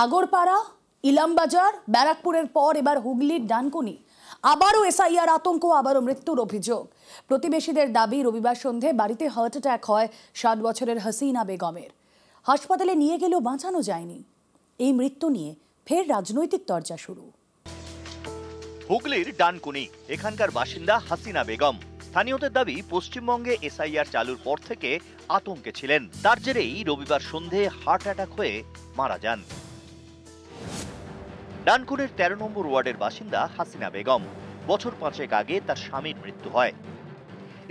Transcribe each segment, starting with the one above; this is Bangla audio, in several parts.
আগরপাড়া, ইলামবাজার, ব্যারাকপুরের পর এবার হুগলির ডানকুনি। আবারও এসআইআর আতঙ্ক, আবারও মৃত্যুর অভিযোগ। প্রতিবেশীদের দাবি, রবিবার সন্ধে বাড়িতে হার্ট অ্যাটাক হয় 60 বছরের হাসিনা বেগমের। হাসপাতালে নিয়ে গেলেও বাঁচানো যায়নি। এই মৃত্যু নিয়ে ফের রাজনৈতিক তরজা শুরু। হুগলির ডানকুনি, এখানকার বাসিন্দা হাসিনা বেগম। স্থানীয়দের দাবি, পশ্চিমবঙ্গে এসআইআর চালুর পর থেকে আতঙ্কে ছিলেন। তার জেরেই রবিবার সন্ধে হার্ট অ্যাটাক হয়ে মারা যান। ডানকুনির 13 নম্বর ওয়ার্ডের বাসিন্দা হাসিনা বেগম। বছর 5 আগে তার স্বামীর মৃত্যু হয়।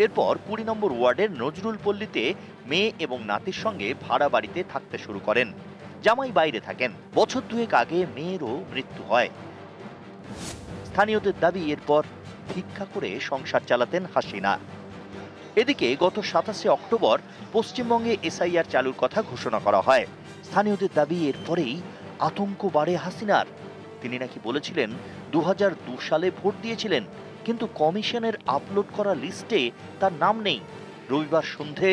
এরপর 20 নম্বর ওয়ার্ডের নজরুল পল্লীতে মেয়ে এবং নাতির সঙ্গে ভাড়া বাড়িতে থাকতে শুরু করেন। জামাই বাইরে থাকেন। বছর 2 আগে মেয়েরও মৃত্যু হয়। স্থানীয়দের দাবি, এরপর ভিক্ষা করে সংসার চালাতেন হাসিনা। এদিকে গত 27 অক্টোবর পশ্চিমবঙ্গে এসআইআর চালুর কথা ঘোষণা করা হয়। স্থানীয়দের দাবি, এরপরেই আতঙ্ক বাড়ে হাসিনার। তিনি নাকি বলেছিলেন 2002 সালে ভোট দিয়েছিলেন, কিন্তু কমিশনের আপলোড করা লিস্টে তার নাম নেই। রবিবার সন্ধে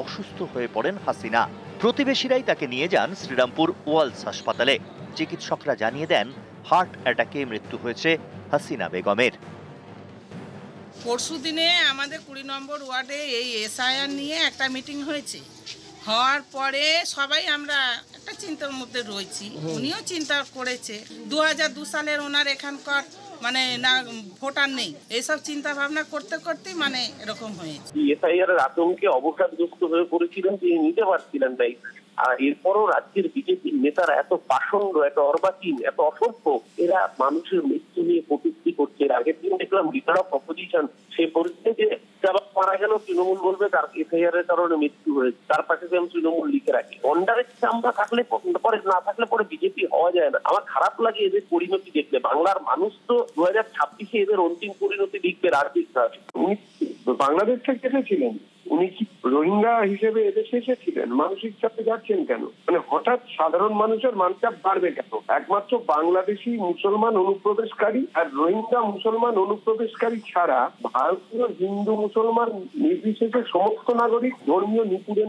অসুস্থ হয়ে পড়েন হাসিনা। প্রতিবেশীরাই তাকে নিয়ে যান শ্রীরামপুর ওয়ালস হাসপাতালে। চিকিৎসকরা জানিয়ে দেন হার্ট অ্যাটাকে মৃত্যু হয়েছে হাসিনা বেগমের। পরশু দিনে আমাদের 20 নম্বর ওয়ার্ডে এই এসআইআর নিয়ে একটা মিটিং হয়েছে। হওয়ার পরে সবাই আমরা একটা চিন্তার মধ্যে রয়েছি। উনিও চিন্তা করেছে 2002 সালের ওনার এখানকার না ভোটার নেই, এইসব চিন্তা ভাবনা করতে করতে এরকম হয়েছে। এসআইআর এর আতঙ্কে অবসাদগ্রস্ত হয়ে পড়েছিলেন, তিনি নিতে পারছিলেন তাই। আর এরপরও রাজ্যের বিজেপি নেতারা এত পাষণ্ড, এত অর্বাচীন, এত অসভ্য, এরা মানুষের মৃত্যু নিয়ে কটূক্তি করছে। এর আগের দিন দেখলাম লিডার অফ অপোজিশন সেই পরিস্থিতিতে মারা গেল, তৃণমূল বলবে তার এসআইআর এর কারণে মৃত্যু হয়েছে, তার পাশে তৃণমূল লিখে রাখে। গন্ডারের চামড়া থাকলে পরে, না থাকলে পরে বিজেপি হওয়া যায় না। আমার খারাপ লাগে এদের পরিণতি দেখলে। বাংলার মানুষ তো 2026-এ এদের অন্তিম পরিণতি লিখবে রাজনীতি। উনি বাংলাদেশ থেকে এসেছিলেন, উনি কি রোহিঙ্গা হিসেবে এদেশে এসেছিলেন? মানসিক চাপে যাচ্ছেন কেন? হঠাৎ সাধারণ মানুষের মানচাপ বাড়বে কেন? একমাত্র বাংলাদেশি মুসলমান অনুপ্রবেশকারী আর রোহিঙ্গা মুসলমান অনুপ্রবেশকারী ছাড়া ভারতীয় হিন্দু মুসলমান নির্বিশেষে সমস্ত নাগরিক ধর্মীয়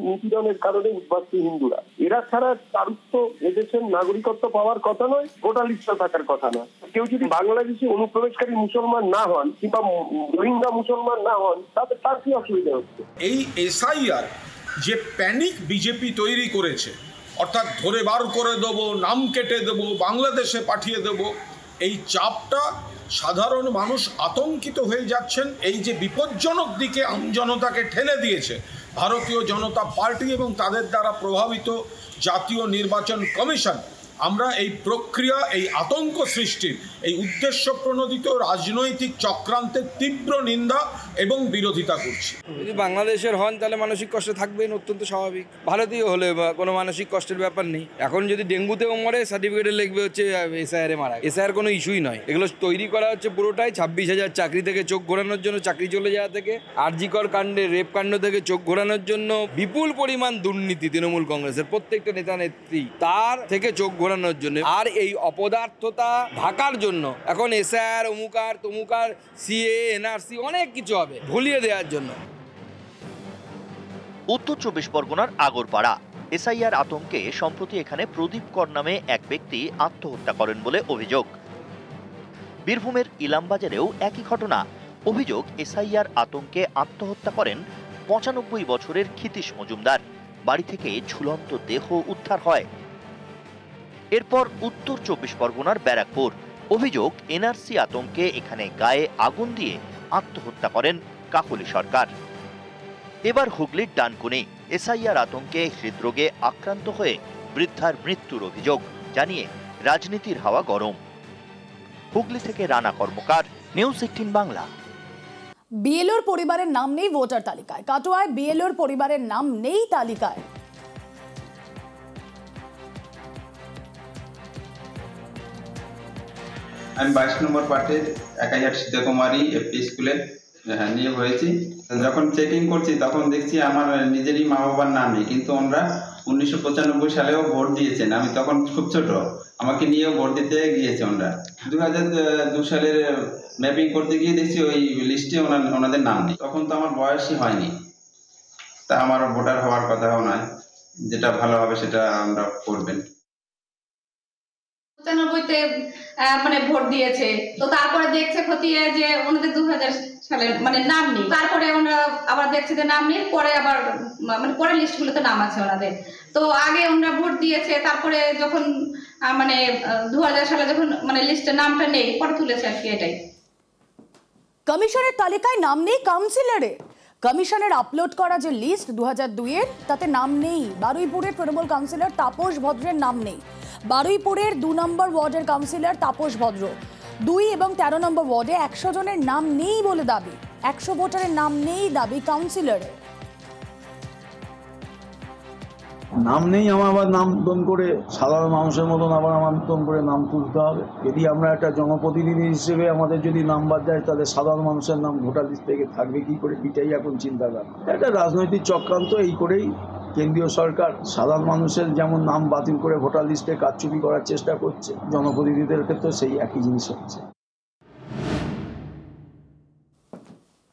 নিপীড়নের কারণে উদ্বাস্ত হিন্দুরা, এরা ছাড়া কারুর তো এদেশের নাগরিকত্ব পাওয়ার কথা নয়, গোটা লিস্টে থাকার কথা নয়। কেউ যদি বাংলাদেশি অনুপ্রবেশকারী মুসলমান না হন কিংবা রোহিঙ্গা মুসলমান না হন, তাতে তার কি অসুবিধা হচ্ছে? এই এসআইআর যে প্যানিক বিজেপি তৈরি করেছে, অর্থাৎ ধরে বার করে দেবো, নাম কেটে দেবো, বাংলাদেশে পাঠিয়ে দেবো, এই চাপটা সাধারণ মানুষ আতঙ্কিত হয়ে যাচ্ছেন। এই যে বিপজ্জনক দিকে আমজনতাকে ঠেলে দিয়েছে ভারতীয় জনতা পার্টি এবং তাদের দ্বারা প্রভাবিত জাতীয় নির্বাচন কমিশন, আমরা এই প্রক্রিয়া, এই আতঙ্ক সৃষ্টির, এই উদ্দেশ্য প্রণোদিত রাজনৈতিক চক্রান্তের তীব্র নিন্দা এবং বিরোধিতা করছি। যদি বাংলাদেশের হন তাহলে মানসিক কষ্ট থাকবেন, অত্যন্ত স্বাভাবিক। ভারতীয় হলে কোনো মানসিক কষ্টের ব্যাপার নেই। এখন যদি ডেঙ্গুতেও মরে, সার্টিফিকেটে লিখবে হচ্ছে এসআইআরে মারা। এসআইআর কোনো ইস্যুই নয়। এগুলো তৈরি করা হচ্ছে পুরোটাই 26,000 চাকরি থেকে চোখ ঘোরানোর জন্য, চাকরি চলে যাওয়া থেকে, আরজিকর কাণ্ডে রেপ কাণ্ড থেকে চোখ ঘোরানোর জন্য। বিপুল পরিমাণ দুর্নীতি তৃণমূল কংগ্রেসের প্রত্যেকটা নেতা নেত্রী, তার থেকে চোখ ঘোরানোর জন্য। আর এই অপদার্থতা ঢাকার জন্য এখন এসআর, অমুকার তমুকার, সিএ, এনআরসি, অনেক কিছু হবে ভুলিয়ে দেওয়ার জন্য। উত্তর 24 পরগনার আগরপাড়া। এসআইআর আতঙ্কে সম্প্রতি এখানে প্রদীপ কর নামে এক ব্যক্তি আত্মহত্যা করেন বলে অভিযোগ। বীরভূমের ইলামবাজারেও একই ঘটনা। অভিযোগ, এসআইআর আতঙ্কে আত্মহত্যা করেন 95 বছরের ক্ষিতীশ মজুমদার। বাড়ি থেকে ঝুলন্ত দেহ উদ্ধার হয়। এরপর উত্তর 24 পরগনার ব্যারাকপুর। অভিযোগ, এনআরসি আতঙ্কে এখানে গায়ে আগুন দিয়ে আত্মহত্যা করেন কাকলি সরকার। এবার হুগলির ডানকুনি। এসআইআর আতঙ্কে হৃদরোগে আক্রান্ত হয়ে বৃদ্ধার মৃত্যুর অভিযোগ জানিয়ে রাজনীতির হাওয়া গরম। হুগলি থেকে রানা কর্মকার, নিউজ 18 বাংলা। বিএলওর পরিবারের নাম নেই ভোটার তালিকায়। কাটোয়ায় বিএলওর পরিবারের নাম নেই তালিকায়। আমি 22 নম্বর পার্টের 1000 সীতাকুমারী এফপি স্কুলে নিয়োগ হয়েছি। যখন চেকিং করছি তখন দেখছি আমার নিজেরই মা বাবার নাম নেই, কিন্তু ওনারা 1995 সালেও ভোট দিয়েছেন। আমি তখন খুব ছোট, আমাকে নিয়েও ভোট দিতে গিয়েছে ওনারা। 2002 সালের ম্যাপিং করতে গিয়ে দেখছি ওই লিস্টে ওনাদের নাম নেই। তখন তো আমার বয়সই হয়নি, তা আমার ভোটার হওয়ার কথাও নয়। যেটা ভালো হবে সেটা আমরা করবেন। 95-তে মানে ভোট দিয়েছে, তো তারপরে দেখছে খতিয়ে যে ওনাদের 2000 সালে মানে নাম নেই, তারপরে ওনারা আবার দেখছে যে নাম নেই, পরে আবার মানে পরে লিস্টগুলোতে নাম আছে ওনাদের। তো আগে ওনারা ভোট দিয়েছে, তারপরে যখন মানে 2000 সালে যখন মানে লিস্টে নামটা নেই, পরে তুলেছে আর কি। এটাই কমিশনের তালিকায় নাম নেই কাউন্সিলরের। কমিশনের আপলোড করা যে লিস্ট 2002-এর, তাতে নাম নেই বারুইপুরের তৃণমূল কাউন্সিলর তাপস ভদ্রের নাম নেই। বারুইপুরের 2 নম্বর ওয়ার্ডের কাউন্সিলর তাপস ভদ্র, 2 এবং 13 নম্বর ওয়ার্ডে 100 জনের নাম নেই বলে দাবি। 100 ভোটারের নাম নেই দাবি কাউন্সিলরের। নাম নেই, আমার আবার নাম নতুন করে সাধারণ মানুষের মতন আবার আমার নতুন করে নাম তুলতে হবে। যদি আমরা একটা জনপ্রতিনিধি হিসেবে আমাদের যদি নাম বাদ যায়, তাহলে সাধারণ মানুষের নাম ভোটার লিস্ট থেকে থাকবে কি করে, এটাই এখন চিন্তাধারা। একটা রাজনৈতিক চক্রান্ত। এই করেই কেন্দ্রীয় সরকার সাধারণ মানুষের যেমন নাম বাতিল করে ভোটার লিস্টে কারচুপি করার চেষ্টা করছে, জনপ্রতিনিধিদের ক্ষেত্রে সেই একই জিনিস হচ্ছে।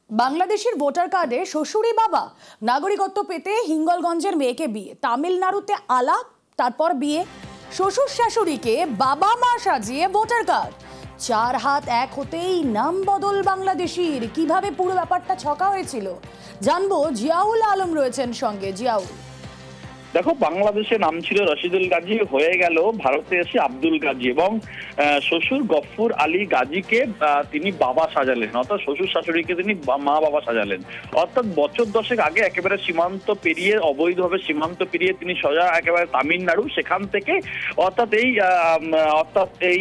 বাংলাদেশের ভোটার কার্ডে শ্বশুরি বাবা, নাগরিকত্ব পেতে হিঙ্গলগঞ্জের মেয়েকে বিয়ে, তামিলনাড়ুতে আলাপ, তারপর বিয়ে। শ্বশুর শাশুড়িকে বাবা মা সাজিয়ে ভোটার কার্ড, 4 হাত এক হতেই নাম বদল বাংলাদেশির। কিভাবে পুরো ব্যাপারটা ছকা হয়েছিল জানবো, জিয়াউল আলম রয়েছেন সঙ্গে। জিয়াউল, দেখো, বাংলাদেশে নাম ছিল রশিদুল গাজী, হয়ে গেল ভারতে এসে আব্দুল গাজী, এবং শ্বশুর গফুর আলী গাজীকে তিনি বাবা সাজালেন, অর্থাৎ শ্বশুর শাশুড়িকে তিনি মা বাবা সাজালেন। অর্থাৎ বছর 10 আগে একেবারে সীমান্ত পেরিয়ে, অবৈধভাবে সীমান্ত পেরিয়ে তিনি সোজা একেবারে তামিলনাড়ু, সেখান থেকে অর্থাৎ এই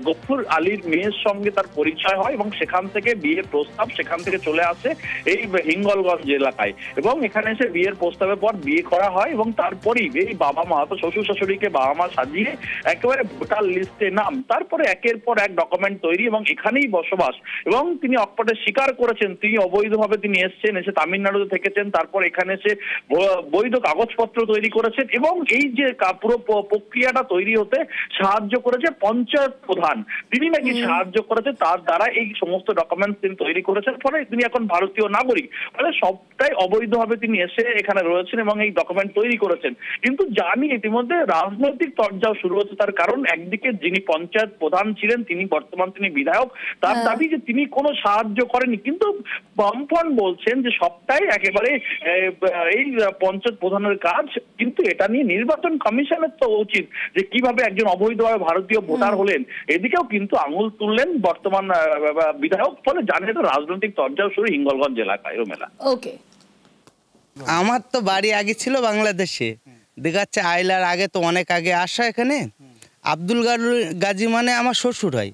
গফুর আলীর মেয়ের সঙ্গে তার পরিচয় হয়, এবং সেখান থেকে বিয়ের প্রস্তাব সেখান থেকে চলে আসে এই হিঙ্গলগঞ্জ এলাকায়, এবং এখানে এসে বিয়ের প্রস্তাবের পর বিয়ে করা হয়। এবং তারপরেই এই বাবা মা, তো শ্বশুর শাশুড়িকে বাবা মা সাজিয়ে একেবারে ভোটার লিস্টে নাম, তারপরে একের পর এক ডকুমেন্ট তৈরি, এবং এখানেই বসবাস। এবং তিনি অকপটে স্বীকার করেছেন তিনি অবৈধভাবে তিনি এসছেন, এসে তামিলনাড়ুতে থেকেছেন, তারপর এখানে এসে বৈধ কাগজপত্র তৈরি করেছেন, এবং এই যে পুরো প্রক্রিয়াটা তৈরি হতে সাহায্য করেছে পঞ্চায়েত প্রধান, তিনি নাকি সাহায্য করেছে, তার দ্বারা এই সমস্ত ডকুমেন্টস তিনি তৈরি করেছেন। ফলে তিনি এখন ভারতীয় নাগরিক, ফলে সবটাই অবৈধভাবে তিনি এসে এখানে রয়েছেন এবং এই ডকুমেন্ট তৈরি করেছেন। কিন্তু জানি ইতিমধ্যে রাজনৈতিক চর্চাও শুরু হচ্ছে, তার কারণ একদিকে যিনি পঞ্চায়েত প্রধান ছিলেন তিনি তিনি বিধায়ক, তার দাবি যে তিনি কোনো সাহায্য করেনি, কিন্তু বামফ্রন্ট বলছেন যে সবটাই একেবারে এই পঞ্চায়েত প্রধানের কাজ। কিন্তু এটা নিয়ে নির্বাচন কমিশনের তো উচিত যে কিভাবে একজন অবৈধভাবে ভারতীয় ভোটার হলেন, এদিকেও কিন্তু আঙুল তুললেন বর্তমান বিধায়ক। ফলে জানি তো রাজনৈতিক চর্চাও শুরু হিঙ্গলগঞ্জ এলাকায়। রোমেলা, ওকে। আমার তো বাড়ি আগে ছিল বাংলাদেশে, দেখাচ্ছে আইলার আগে তো অনেক আগে আসা এখানে। আব্দুল গাজী মানে আমার শ্বশুর হয়।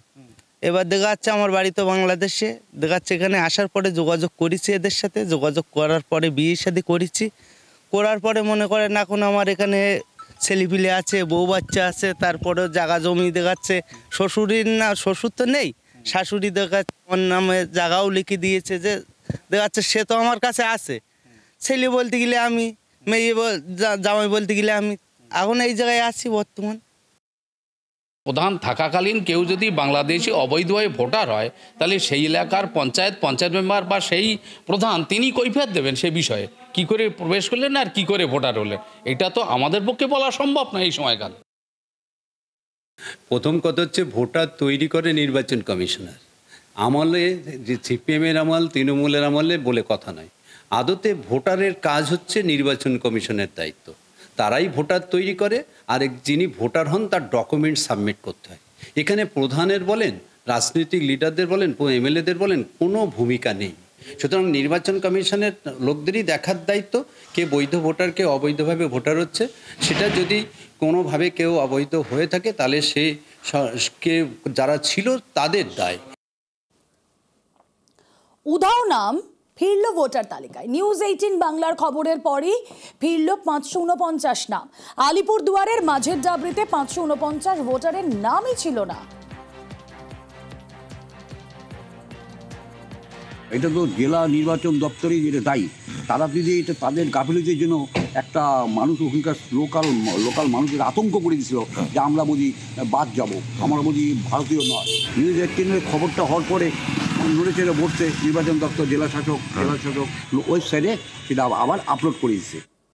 এবার দেখাচ্ছে আমার বাড়ি তো বাংলাদেশে, দেখাচ্ছে এখানে আসার পরে যোগাযোগ করেছি এদের সাথে, যোগাযোগ করার পরে বিয়ে শাদী করেছি, করার পরে মনে করেন এখন আমার এখানে ছেলেপিলে আছে, বউ বাচ্চা আছে, তারপরে জায়গা জমি দেখাচ্ছে শ্বশুরের না, শ্বশুর তো নেই, শাশুড়ি দেখাচ্ছে আমার নামে জায়গাও লিখে দিয়েছে, যে দেখাচ্ছে সে তো আমার কাছে আছে। ছেলে বলতে গেলে আমি, মেয়ে জামাই বলতে গেলে আমি, এখন এই জায়গায় আছি বর্তমান। প্রধান থাকাকালীন কেউ যদি বাংলাদেশি অবৈধভাবে ভোটার হয়, তাহলে সেই এলাকার পঞ্চায়েত মেম্বার বা সেই প্রধান তিনি কৈফিয়ত দেবেন সে বিষয়ে, কি করে প্রবেশ করলেন আর কি করে ভোটার হলেন। এটা তো আমাদের পক্ষে বলা সম্ভব না এই সময়কালে। প্রথম কথা হচ্ছে ভোটার তৈরি করে নির্বাচন কমিশনার। আমলে যে সিপিএমের আমল, তৃণমূলের আমলে বলে কথা নয়, আদতে ভোটারের কাজ হচ্ছে নির্বাচন কমিশনের দায়িত্ব। তারাই ভোটার তৈরি করে, আর যিনি ভোটার হন তার ডকুমেন্ট সাবমিট করতে হয়। এখানে প্রধানের বলেন, রাজনৈতিক লিডারদের বলেন, এমএলএদের বলেন, কোনো ভূমিকা নেই। সুতরাং নির্বাচন কমিশনের লোকদেরই দেখার দায়িত্ব কে বৈধ ভোটার, কে অবৈধভাবে ভোটার হচ্ছে। সেটা যদি কোনোভাবে কেউ অবৈধ হয়ে থাকে তাহলে সে কে যারা ছিল তাদের দায়। উধাও নাম ফিরল ভোটার তালিকায়। নিউজ 18 বাংলার খবরের পরই ফিরল 549 নাম। আলিপুরদুয়ারের মাঝের ডাবরিতে 549 ভোটারের নামই ছিল না। এটা তো জেলা নির্বাচন দপ্তরই যেটা দায়ী। তারা যদি এটা তাদের গাফিলতির জন্য একটা মানুষ ওখানকার লোকাল মানুষের আতঙ্ক করে দিয়েছিল যে আমরা বুঝি বাদ যাব, আমরা বুঝি ভারতীয় নয়। নিউজ 18-এর খবরটা হওয়ার পরে নড়েচড়ে বসতে নির্বাচন দপ্তর জেলা শাসক ওয়েবসাইটে সেটা আবার আপলোড করে দিচ্ছে।